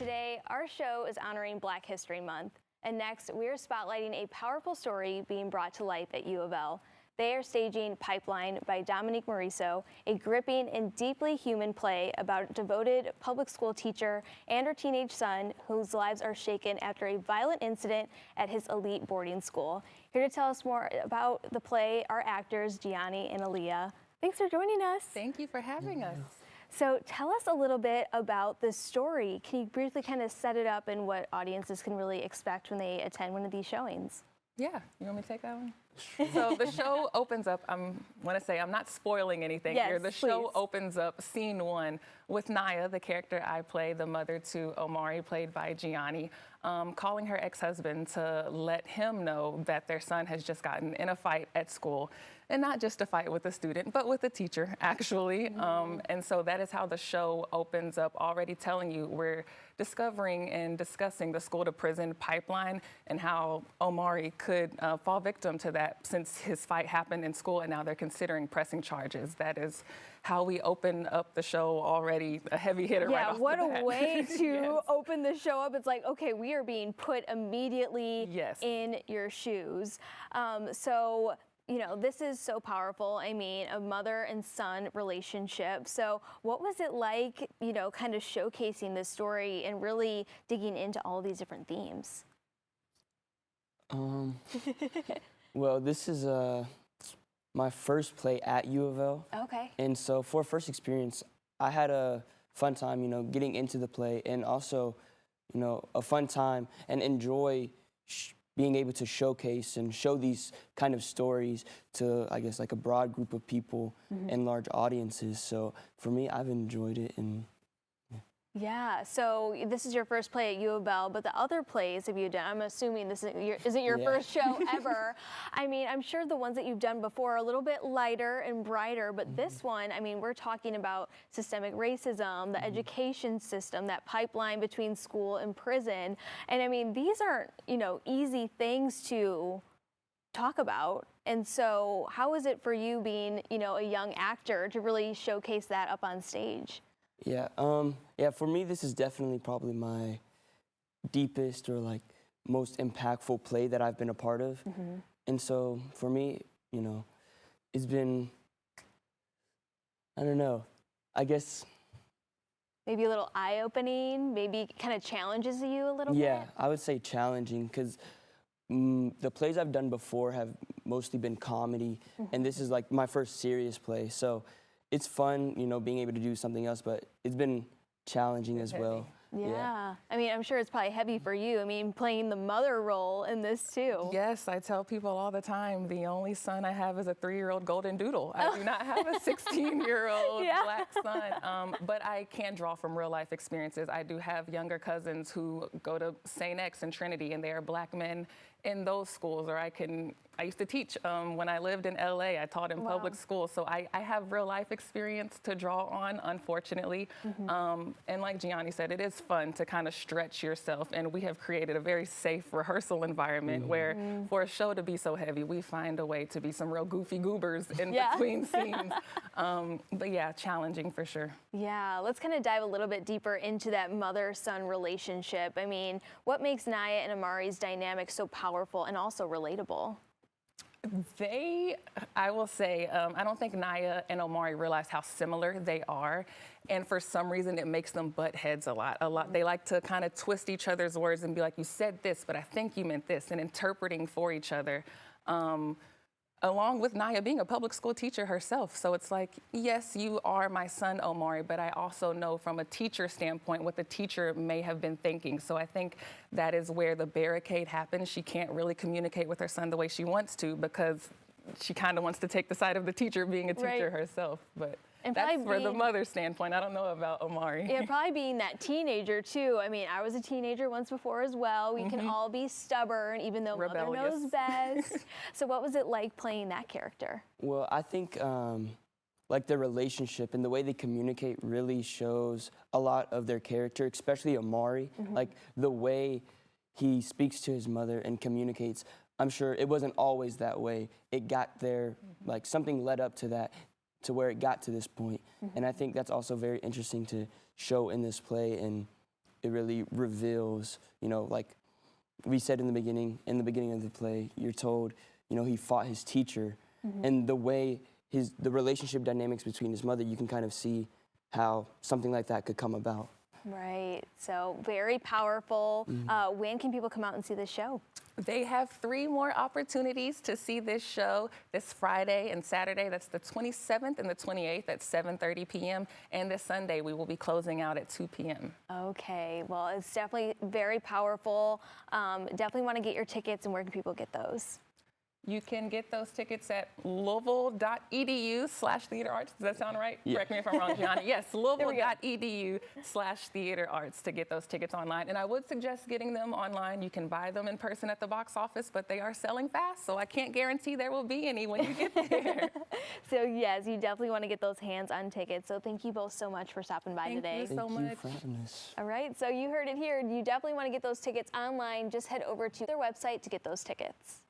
Today, our show is honoring Black History Month. And next, we are spotlighting a powerful story being brought to life at UofL. They are staging Pipeline by Dominique Morisseau, a gripping and deeply human play about a devoted public school teacher and her teenage son whose lives are shaken after a violent incident at his elite boarding school. Here to tell us more about the play are actors Gianni and Aaliyah. Thanks for joining us. Thank you for having us. So tell us a little bit about this story. Can you briefly kind of set it up and what audiences can really expect when they attend one of these showings? Yeah, you want me to take that one? So the show opens up, I want to say I'm not spoiling anything here. The show opens up scene one with Naya, the character I play, the mother to Omari, played by Gianni, calling her ex-husband to let him know that their son has just gotten in a fight at school. And not just a fight with a student, but with a teacher, actually. And so that is how the show opens up, already telling you we're discovering and discussing the school to prison pipeline and how Omari could fall victim to that since his fight happened in school and now they're considering pressing charges. That is how we open up the show already, a heavy hitter right off the bat. Yeah, what a way to open the show up. It's like, okay, we are being put immediately in your shoes. So, you know, this is so powerful. I mean, a mother and son relationship. So what was it like, you know, kind of showcasing this story and really digging into all these different themes? Well, this is my first play at UofL. Okay. And so for first experience, I had a fun time, you know, getting into the play and also, you know, a fun time and enjoy being able to showcase and show these kind of stories to, I guess, like a broad group of people and large audiences. So for me, I've enjoyed it. And yeah, so this is your first play at UofL, but the other plays have you done? I'm assuming this isn't your first show ever. I mean, I'm sure the ones that you've done before are a little bit lighter and brighter, but this one, I mean, we're talking about systemic racism, the education system, that pipeline between school and prison. And I mean, these aren't, you know, easy things to talk about. And so how is it for you being, you know, a young actor to really showcase that up on stage? Yeah, for me, this is definitely probably my deepest or like most impactful play that I've been a part of. And so for me, you know, it's been, I don't know, I guess. Maybe a little eye-opening, maybe kind of challenges you a little bit? Yeah, I would say challenging because the plays I've done before have mostly been comedy, and this is like my first serious play. So it's fun, you know, being able to do something else, but it's been challenging as well. Yeah. I mean, I'm sure it's probably heavy for you. I mean, playing the mother role in this too. Yes, I tell people all the time, the only son I have is a 3-year-old golden doodle. I do not have a 16-year-old black son, but I can draw from real life experiences. I do have younger cousins who go to St. X and Trinity, and they are black men in those schools, or I used to teach when I lived in LA. I taught in public school, so I have real life experience to draw on, unfortunately. And like Gianni said, it is fun to kind of stretch yourself, and we have created a very safe rehearsal environment where for a show to be so heavy, we find a way to be some real goofy goobers in between scenes. But yeah, challenging for sure. Yeah, let's kind of dive a little bit deeper into that mother-son relationship. I mean, what makes Naya and Omari's dynamic so powerful and also relatable? I will say, I don't think Naya and Omari realize how similar they are. And for some reason, it makes them butt heads a lot. They like to kind of twist each other's words and be like, you said this, but I think you meant this, and interpreting for each other. Along with Naya being a public school teacher herself. So it's like, yes, you are my son, Omari, but I also know from a teacher standpoint what the teacher may have been thinking. So I think that is where the barricade happens. She can't really communicate with her son the way she wants to because she kind of wants to take the side of the teacher being a teacher herself. But and that's for the mother's standpoint. I don't know about Omari. Yeah, probably being that teenager too. I mean, I was a teenager once before as well. We can all be stubborn, even though mother knows best. So what was it like playing that character? Well, I think like their relationship and the way they communicate really shows a lot of their character, especially Omari. Like the way he speaks to his mother and communicates. I'm sure it wasn't always that way. It got there, like something led up to that, to where it got to this point. And I think that's also very interesting to show in this play. And really reveals, you know, like we said in the beginning of the play, you're told, you know, he fought his teacher, and the way the relationship dynamics between his mother, you can kind of see how something like that could come about. Right. So very powerful. When can people come out and see this show? They have 3 more opportunities to see this show this Friday and Saturday. That's the 27th and the 28th at 7:30 p.m. And this Sunday, we will be closing out at 2 p.m. Okay. Well, it's definitely very powerful. Definitely want to get your tickets, and where can people get those? You can get those tickets at louisville.edu/theatrearts. Does that sound right? Yeah. Correct me if I'm wrong, Gianna. Yes, louisville.edu/theatrearts to get those tickets online. And I would suggest getting them online. You can buy them in person at the box office, but they are selling fast, so I can't guarantee there will be any when you get there. So yes, you definitely want to get those hands-on tickets. So thank you both so much for stopping by today. Thank you so much. Thank you for having us. All right, so you heard it here. You definitely want to get those tickets online. Just head over to their website to get those tickets.